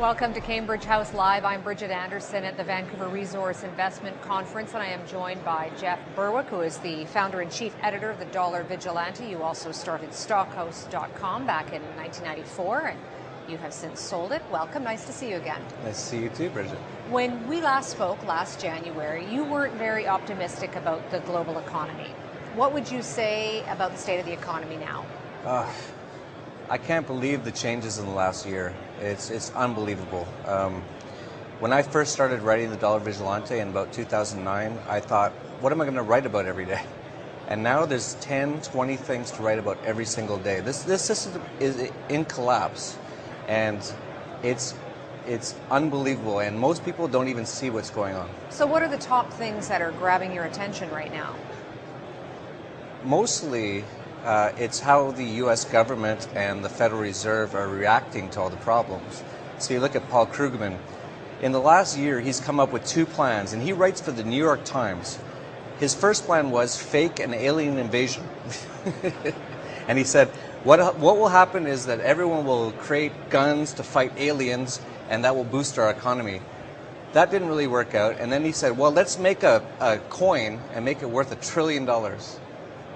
Welcome to Cambridge House Live. I'm Bridget Anderson at the Vancouver Resource Investment Conference, and I am joined by Jeff Berwick, who is the founder and chief editor of the Dollar Vigilante. You also started Stockhouse.com back in 1994, and you have since sold it. Welcome. Nice to see you again. Nice to see you too, Bridget. When we last spoke last January, you weren't very optimistic about the global economy. What would you say about the state of the economy now? I can't believe the changes in the last year. It's unbelievable. When I first started writing the Dollar Vigilante in about 2009, I thought, what am I going to write about every day? And now there's 10, 20 things to write about every single day. This system is in collapse, and it's unbelievable, and most people don't even see what's going on. So what are the top things that are grabbing your attention right now? Mostly, it's how the U.S. government and the Federal Reserve are reacting to all the problems. So you look at Paul Krugman. In the last year, he's come up with two plans, and he writes for the New York Times. His first plan was fake an alien invasion. And he said, what will happen is that everyone will create guns to fight aliens, and that will boost our economy. That didn't really work out. And then he said, well, let's make a coin and make it worth $1 trillion.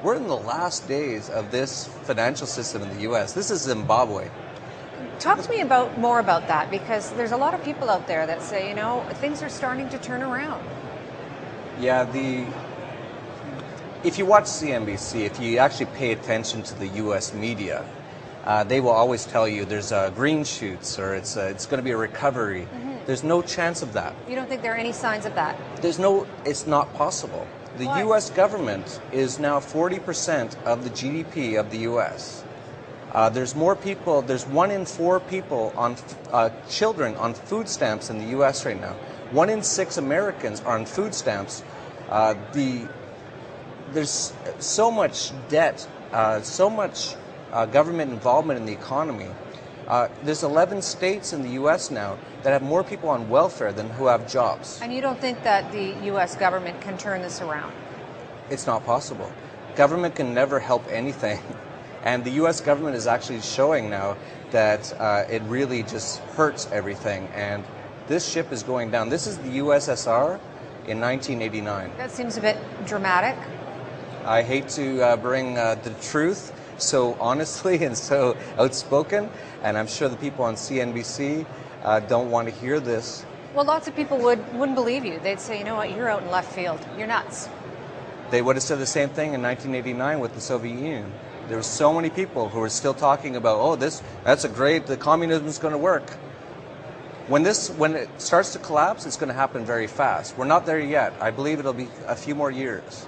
We're in the last days of this financial system in the U.S. This is Zimbabwe. Talk to me more about that, because there's a lot of people out there that say, you know, things are starting to turn around. Yeah, if you watch CNBC, if you actually pay attention to the U.S. media, they will always tell you there's green shoots or it's going to be a recovery. Mm-hmm. There's no chance of that. You don't think there are any signs of that? It's not possible. The U.S. government is now 40% of the GDP of the U.S. There's more people, there's 1 in 4 people on children on food stamps in the U.S. right now. 1 in 6 Americans are on food stamps. There's so much debt, so much government involvement in the economy. There's 11 states in the U.S. now that have more people on welfare than who have jobs. And you don't think that the U.S. government can turn this around? It's not possible. Government can never help anything. And the U.S. government is actually showing now that it really just hurts everything. And this ship is going down. This is the USSR in 1989. That seems a bit dramatic. I hate to bring the truth so honestly and so outspoken, and I'm sure the people on CNBC don't want to hear this. Well, lots of people wouldn't believe you. They'd say, you know what, you're out in left field. You're nuts. They would have said the same thing in 1989 with the Soviet Union. There were so many people who were still talking about, oh, that's a great, the communism is going to work. When it starts to collapse, it's going to happen very fast. We're not there yet. I believe it'll be a few more years.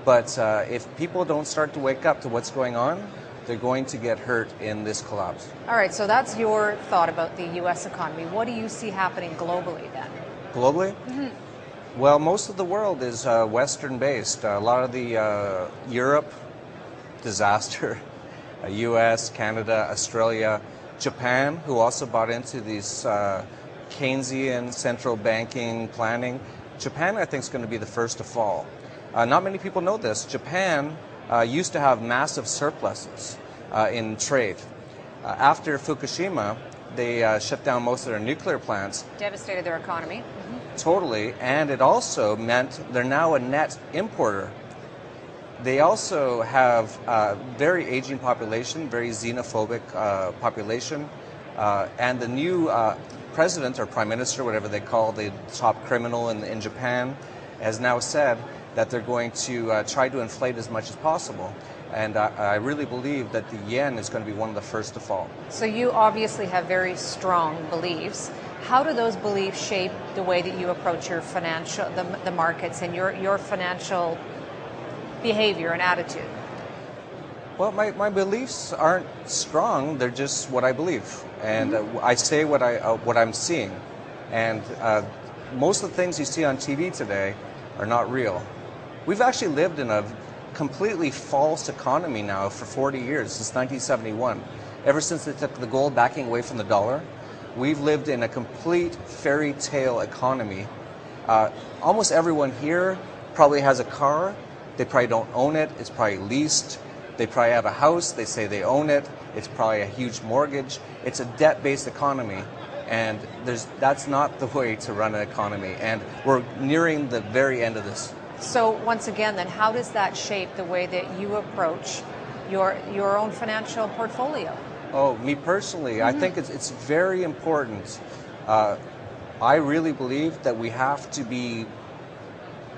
But if people don't start to wake up to what's going on, they're going to get hurt in this collapse. All right, so that's your thought about the U.S. economy. What do you see happening globally then? Globally? Mm-hmm. Well, most of the world is Western-based. A lot of the Europe, disaster. U.S., Canada, Australia, Japan, who also bought into these Keynesian central banking planning. Japan, I think, is going to be the first to fall. Not many people know this. Japan used to have massive surpluses in trade. After Fukushima, they shut down most of their nuclear plants. Devastated their economy. Mm-hmm. Totally, and it also meant they're now a net importer. They also have a very aging population, very xenophobic population, and the new president or prime minister, whatever they call the top criminal in Japan, has now said that they're going to try to inflate as much as possible. And I really believe that the yen is going to be one of the first to fall. So you obviously have very strong beliefs. How do those beliefs shape the way that you approach your financial, the markets and your financial behavior and attitude? Well, my beliefs aren't strong. They're just what I believe. And I say what I'm seeing. And most of the things you see on TV today are not real. We've actually lived in a completely false economy now for 40 years, since 1971. Ever since they took the gold backing away from the dollar, we've lived in a complete fairy tale economy. Almost everyone here probably has a car. They probably don't own it. It's probably leased. They probably have a house. They say they own it. It's probably a huge mortgage. It's a debt-based economy. And that's not the way to run an economy. And we're nearing the very end of this. So once again, then, how does that shape the way that you approach your own financial portfolio? Oh, me personally, I think it's very important. I really believe that we have to be.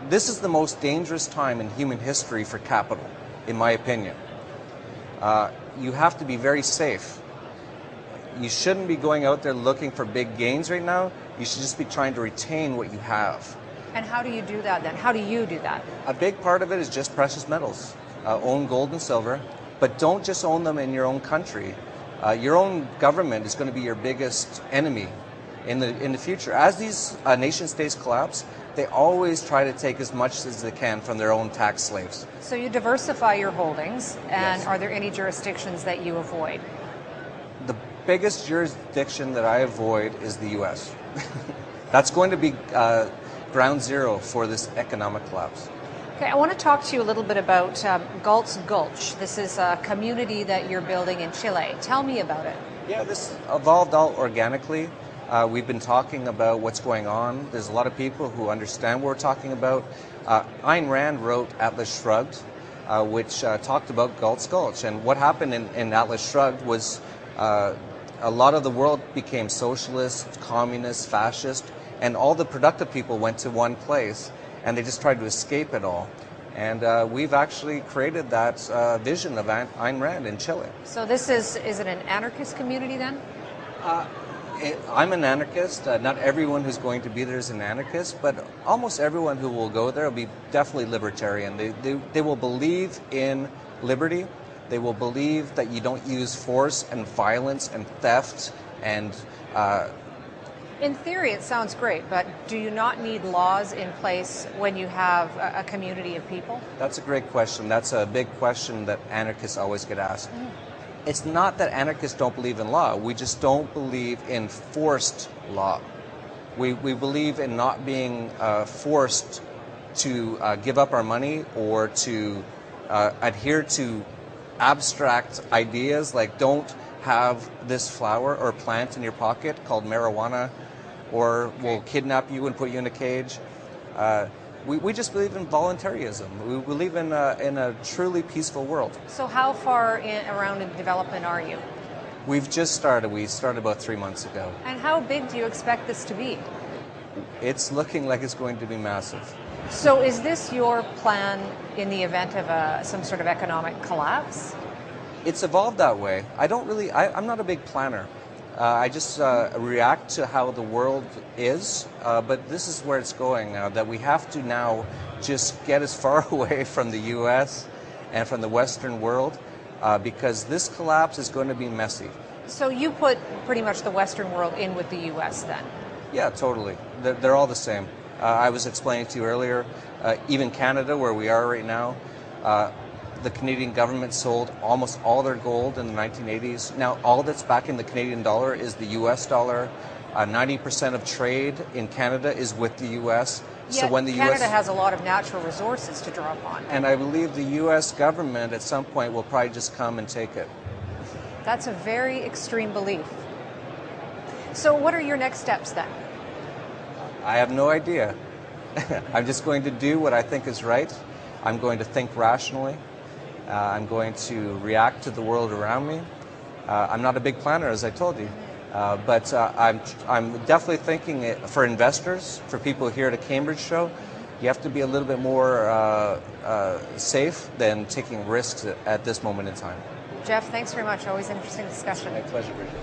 This is the most dangerous time in human history for capital, in my opinion. You have to be very safe. You shouldn't be going out there looking for big gains right now. You should just be trying to retain what you have. And how do you do that then? How do you do that? A big part of it is just precious metals. Own gold and silver, but don't just own them in your own country. Your own government is going to be your biggest enemy in the future. As these nation states collapse, they always try to take as much as they can from their own tax slaves. So you diversify your holdings, and Yes. are there any jurisdictions that you avoid? The biggest jurisdiction that I avoid is the U.S. That's going to be ground zero for this economic collapse. Okay, I want to talk to you a little bit about Galt's Gulch. This is a community that you're building in Chile. Tell me about it. Yeah, this evolved all organically. We've been talking about what's going on. There's a lot of people who understand what we're talking about. Ayn Rand wrote Atlas Shrugged, which talked about Galt's Gulch. And what happened in Atlas Shrugged was a lot of the world became socialist, communist, fascist, and all the productive people went to one place, and they just tried to escape it all. And we've actually created that vision of Ayn Rand in Chile. So this is it an anarchist community then? I'm an anarchist. Not everyone who's going to be there is an anarchist, but almost everyone who will go there will be definitely libertarian. They will believe in liberty. They will believe that you don't use force and violence and theft and... In theory, it sounds great, but do you not need laws in place when you have a community of people? That's a great question. That's a big question that anarchists always get asked. It's not that anarchists don't believe in law. We just don't believe in forced law. We believe in not being forced to give up our money or to adhere to abstract ideas like don't have this flower or plant in your pocket called marijuana, or we'll kidnap you and put you in a cage. We just believe in voluntarism. We believe in a truly peaceful world. So how far around in development are you? We've just started. We started about 3 months ago. And how big do you expect this to be? It's looking like it's going to be massive. So is this your plan in the event of some sort of economic collapse? It's evolved that way. I'm not a big planner. I just react to how the world is, but this is where it's going now, that we have to now just get as far away from the U.S. and from the Western world because this collapse is going to be messy. So you put pretty much the Western world in with the U.S. then? Yeah, totally. They're all the same. I was explaining to you earlier, even Canada, where we are right now, the Canadian government sold almost all their gold in the 1980s. Now, all that's backing the Canadian dollar is the U.S. dollar. 90% of trade in Canada is with the U.S. Yet So when the Canada U.S. has a lot of natural resources to draw upon. And I believe the U.S. government at some point will probably just come and take it. That's a very extreme belief. So what are your next steps then? I have no idea. I'm just going to do what I think is right. I'm going to think rationally. I'm going to react to the world around me. I'm not a big planner, as I told you, but I'm definitely thinking for investors, for people here at a Cambridge show, you have to be a little bit more safe than taking risks at this moment in time. Jeff, thanks very much. Always interesting discussion. My pleasure, Bridget.